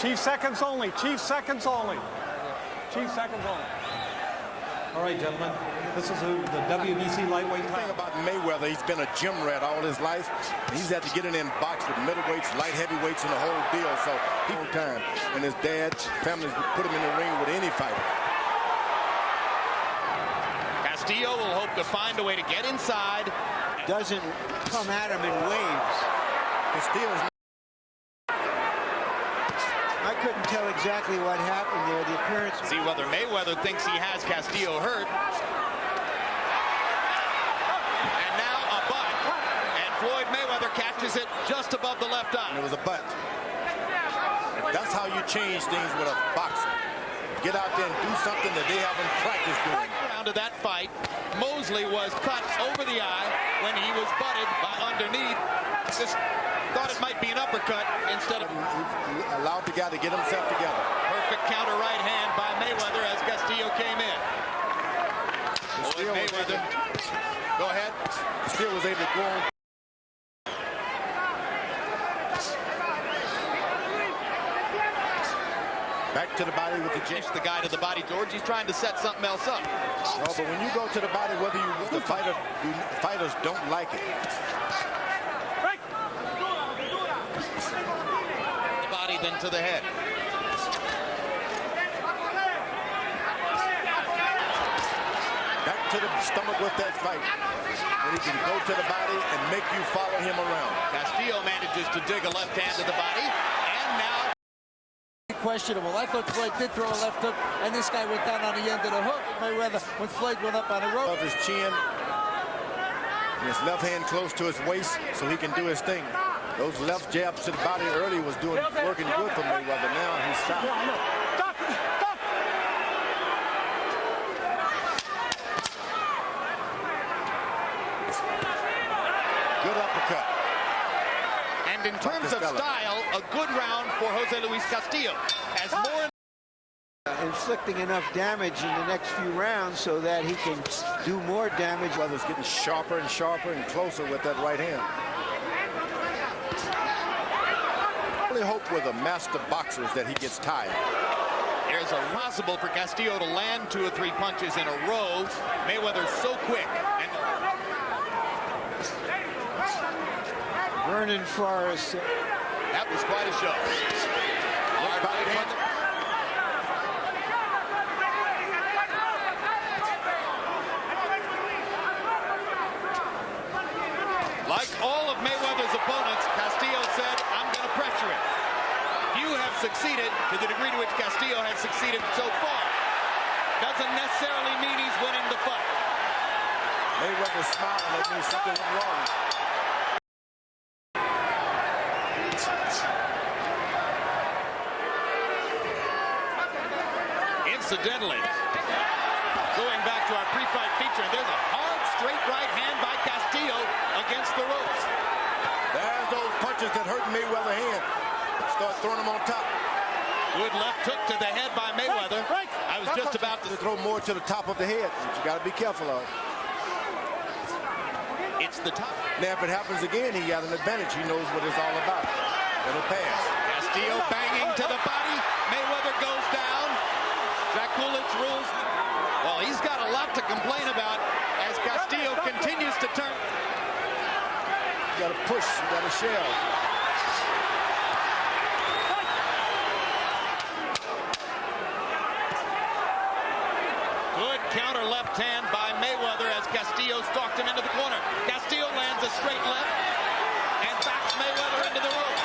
Chief seconds only. Chief seconds only. Chief seconds only. All right, gentlemen. This is the WBC lightweight The thing about Mayweather, he's been a gym rat all his life. He's had to get in and box with middleweights, light heavyweights, and the whole deal. So he whole time, and his dad's family would put him in the ring with any fighter. Castillo will hope to find a way to get inside. Doesn't come at him in waves. Castillo's I couldn't tell exactly what happened there. The appearance. See whether Mayweather thinks he has Castillo hurt. And now a butt. And Floyd Mayweather catches it just above the left eye. and it was a butt. That's how you change things with a boxer. Get out there and do something that they haven't practiced doing. Round of that fight, Mosley was cut over the eye when he was butted by underneath. Just thought it might be an uppercut instead of... He allowed the guy to get himself together. Perfect counter right hand by Mayweather as Castillo came in. Mayweather. Go ahead. Still was able to go on. Back to the body with the jab. The guy to the body, George. He's trying to set something else up. No, but when you go to the body, whether you want, the fighters don't like it. The body then to the head. Back to the stomach with that fight. And he can go to the body and make you follow him around. Castillo manages to dig a left hand to the body. And now... Questionable. I thought Floyd did throw a left hook, and this guy went down on the end of the hook. Mayweather, when Floyd went up on the rope. Of his chin, and his left hand close to his waist, so he can do his thing. Those left jabs to the body early was working good for Mayweather. Now he's stopped. Good uppercut. And in terms of style, a good round for José Luis Castillo. As more Inflicting enough damage in the next few rounds so that he can do more damage. Mayweather's getting sharper and sharper and closer with that right hand. I really hope with the master boxers that he gets tired. There's a possible for Castillo to land 2 or 3 punches in a row. Mayweather's so quick. And Vernon Forrest. that was quite a show. Hard right hand. Like all of Mayweather's opponents, Castillo said, I'm going to pressure it. You have succeeded to the degree to which Castillo has succeeded so far. Doesn't necessarily mean he's winning the fight. Mayweather smiled, that means something went wrong. Incidentally, going back to our pre-fight feature, there's a hard straight right hand by Castillo against the ropes. There's those punches that hurt Mayweather's hand. Start throwing them on top. Good left hook to the head by Mayweather. I was just about to throw more to the top of the head, which you got to be careful of. It's the top. Now, if it happens again, he got an advantage. He knows what it's all about. It'll pass. Castillo banging to the body. Mayweather goes down. Draculich rules. Well, he's got a lot to complain about as Castillo continues to turn. You got to push. You got to shell. Good counter left hand by Mayweather as Castillo stalked him into the corner. Castillo lands a straight left and backs Mayweather into the ropes.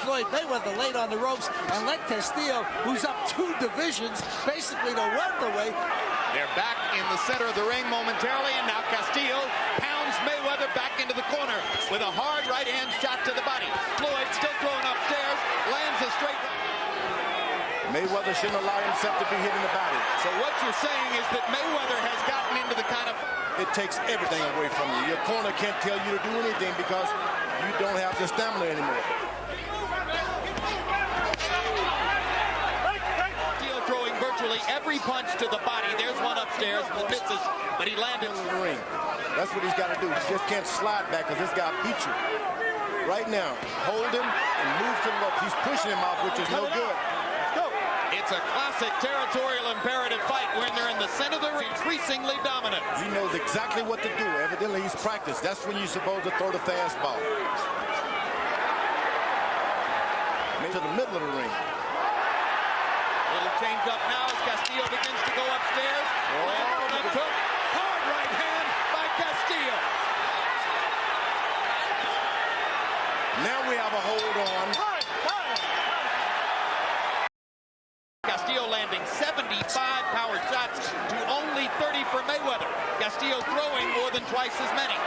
Floyd Mayweather laid on the ropes and let Castillo, who's up 2 divisions, basically to run the way. They're back in the center of the ring momentarily, and now Castillo pounds Mayweather back into the corner with a hard right hand shot to the body. Floyd still throwing upstairs, lands a straight right. Mayweather shouldn't allow himself to be hit in the body. So what you're saying is that Mayweather has gotten into the kind of... It takes everything away from you. Your corner can't tell you to do anything because you don't have the stamina anymore. Castillo throwing virtually every punch to the body. There's one upstairs, misses, but he landed in the ring. That's what he's got to do. He just can't slide back because this guy beat you. right now. Hold him and move to the left. He's pushing him off, which is no good. It's a classic territorial imperative fight when they're in the center of the ring, increasingly dominant. He knows exactly what to do. Evidently, he's practiced. That's when you're supposed to throw the fastball. To the middle of the ring. Little change up now as Castillo begins to go upstairs. And took hard right hand by Castillo. Now we have a hold on. Castillo landing 75 power shots to only 30 for Mayweather. Castillo throwing more than twice as many.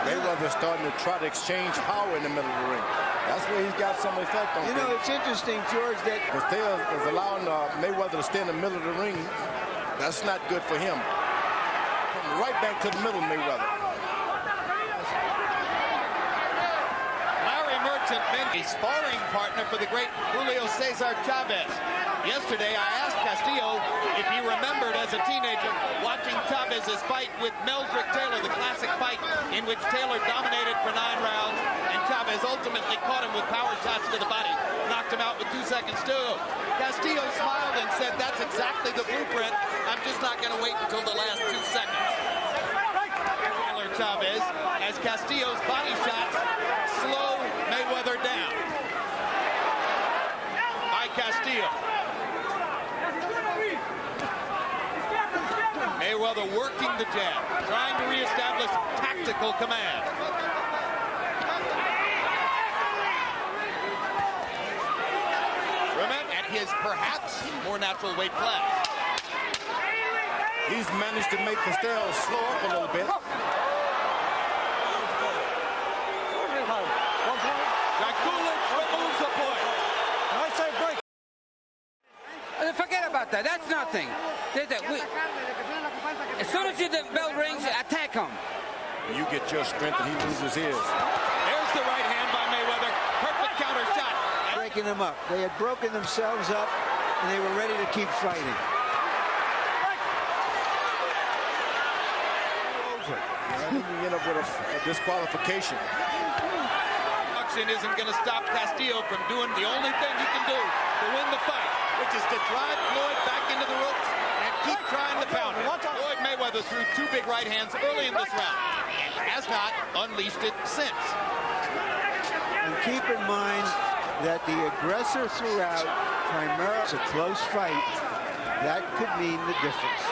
Mayweather's starting to try to exchange power in the middle of the ring. That's where he's got some effect on You know, it's interesting, George, that Castillo is allowing Mayweather to stay in the middle of the ring. That's not good for him. Come right back to the middle, Mayweather. Larry Merchant, a sparring partner for the great Julio Cesar Chavez. Yesterday, I asked Castillo if he remembered as a teenager watching Chavez's fight with Meldrick Taylor, the classic fight in which Taylor dominated for 9 rounds, and Chavez ultimately caught him with power shots to the body, knocked him out with 2 seconds to go. Castillo smiled and said, "That's exactly the blueprint. I'm just not going to wait until the last 2 seconds." Taylor Chavez, as Castillo's body shots slow Mayweather down. By Castillo. Mayweather working the jab, trying to reestablish tactical command. Remember, at his perhaps more natural weight class. He's managed to make Castillo slow up a little bit. Draculich removes a point. I say break. Forget about that. That's nothing. As soon as the bell rings, attack him. You get your strength and he loses his. There's the right hand by Mayweather. Perfect counter shot. breaking them up. They had broken themselves up, and they were ready to keep fighting. You end up with a disqualification. Action isn't going to stop Castillo from doing the only thing he can do to win the fight, which is to drive Floyd back into the ropes and keep trying to pound him. Floyd Mayweather threw two big right hands early in this round and has not unleashed it since. And keep in mind that the aggressor throughout, primarily it's a close fight. That could mean the difference.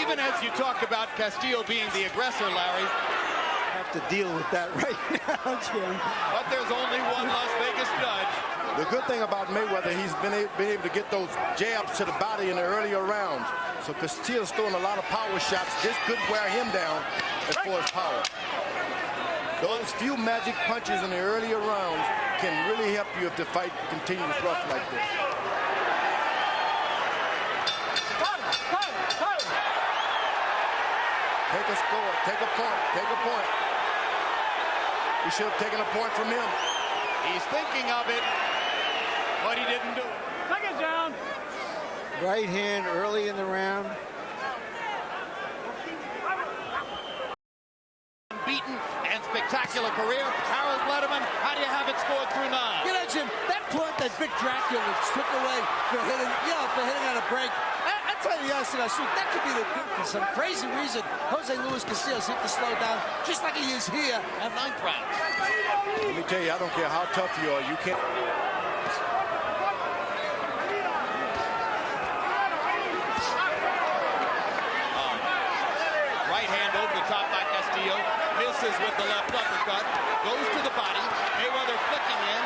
Even as you talk about Castillo being the aggressor, Larry, Have to deal with that right now, Jim. but there's only one Las Vegas judge. The good thing about Mayweather, he's been able to get those jabs to the body in the earlier rounds. So Castillo's throwing a lot of power shots. This could wear him down as far as power. Those few magic punches in the earlier rounds can really help you if the fight continues rough like this. Take a score, take a point, take a point. We should have taken a point from him. He's thinking of it, but he didn't do it. Take it down. Right hand early in the round. Beaten and spectacular career. Harold Letterman, how do you have it scored through 9? You know, Jim, that point that Vic Dracula took away for hitting on a break. I tell you yesterday, that could be for some crazy reason. Jose Luis Castillo seemed to slow down, just like he is here at 9th round. Let me tell you, I don't care how tough you are, you can't. Right hand over the top by Castillo. Misses with the left uppercut. Goes to the body. Mayweather flicking in.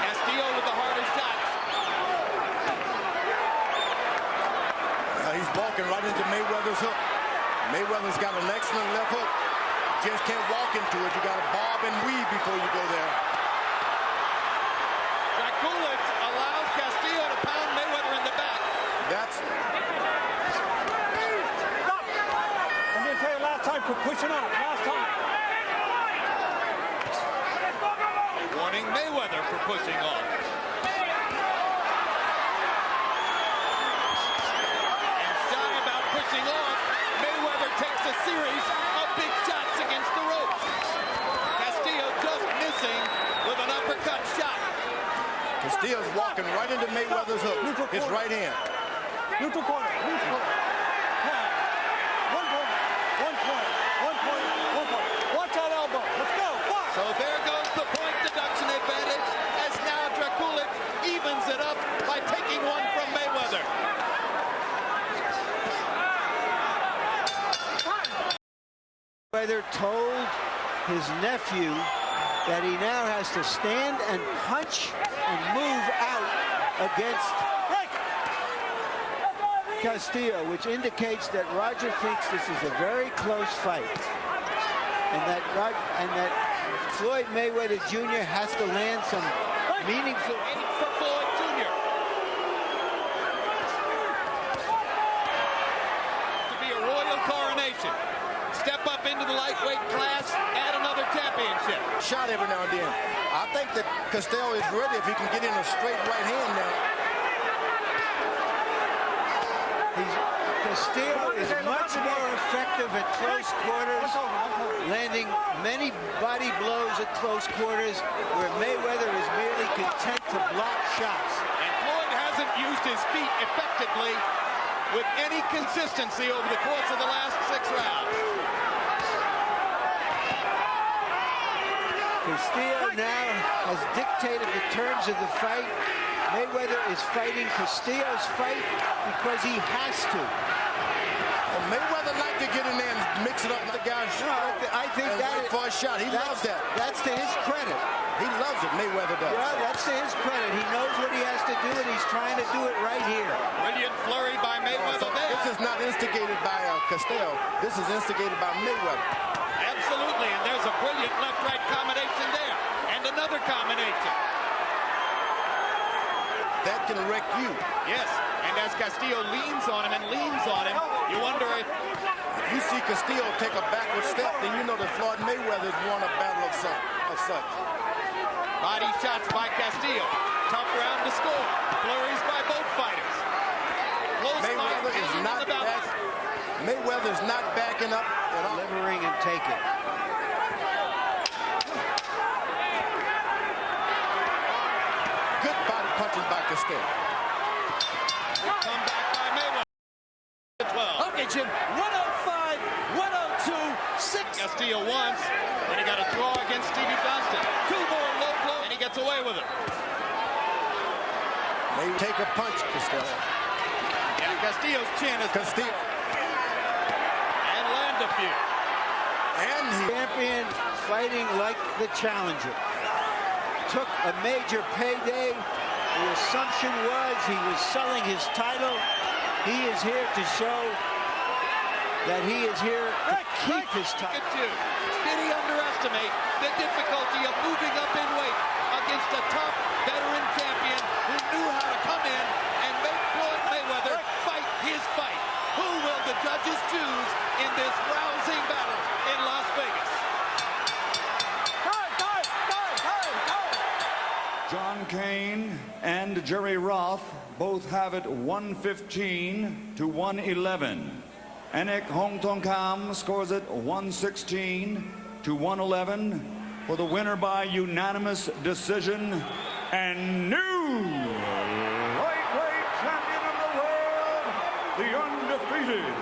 Castillo with the harder shots. He's walking right into Mayweather's hook. Mayweather's got an excellent left hook. You just can't walk into it. You got to bob and weave before you go there. Draculich allows Castillo to pound Mayweather in the back. That's I'm going to tell you last time for pushing out. Last time. Warning Mayweather for pushing off. And shot Castillo's walking right into Mayweather's hook. His right hand. Neutral corner. Neutral corner. One point. One point. One point. One point. Watch that elbow. Let's go. Watch. So there goes the point deduction advantage as now Drakulic evens it up by taking one from Mayweather. Mayweather told his nephew that he now has to stand and punch and move out against Castillo, which indicates that Roger thinks this is a very close fight, and that Floyd Mayweather Jr. has to land some meaningful. For Floyd Jr. to be a royal coronation. Step up into the lightweight class, add another championship. Shot every now and then. I think that Castillo is ready if he can get in a straight right hand now. Castillo is much more effective at close quarters, landing many body blows at close quarters, where Mayweather is merely content to block shots. And Floyd hasn't used his feet effectively with any consistency over the course of the last 6 rounds. Castillo now has dictated the terms of the fight. Mayweather is fighting Castillo's fight because he has to. Well, Mayweather like to get in there and mix it up with the guys. I think that for a shot. He loves that. That's to his credit. He loves it. Mayweather does. Yeah, that's to his credit. He knows what he has to do, and he's trying to do it right here. Brilliant flurry by Mayweather there. This is not instigated by Castillo. This is instigated by Mayweather. Absolutely, and there's a brilliant left-right combination there. And another combination. That can wreck you. Yes, and as Castillo leans on him, you wonder if you see Castillo take a backward step, then you know that Floyd Mayweather has won a battle of such. Body shots by Castillo. Tough round to score. Flurries by both fighters. Close Mayweather fight, is not back. Mayweather is not backing up at all. Delivering and taking. Good body punches by Castillo. Come back by Mayweather. 12. Okay, Jim. 105, 102, 6. Castillo once, then he got a draw against Stevie Johnston. 2 more low blows, and he gets away with it. They take a punch, Castillo. Yeah, Castillo's chin is Castillo. And land a few. And he Champion fighting like the challenger. Took a major payday. The assumption was he was selling his title. He is here to show that he is here to keep his title. Did he underestimate the difficulty of moving up in weight against a tough veteran champion who knew how to come in and make Floyd Mayweather fight his fight? Who will the judges choose in this rousing battle in Las Vegas? John Kane and Jerry Roth both have it 115 to 111. Anik Hongtongkam scores it 116 to 111 for the winner by unanimous decision and new lightweight champion of the world, the undefeated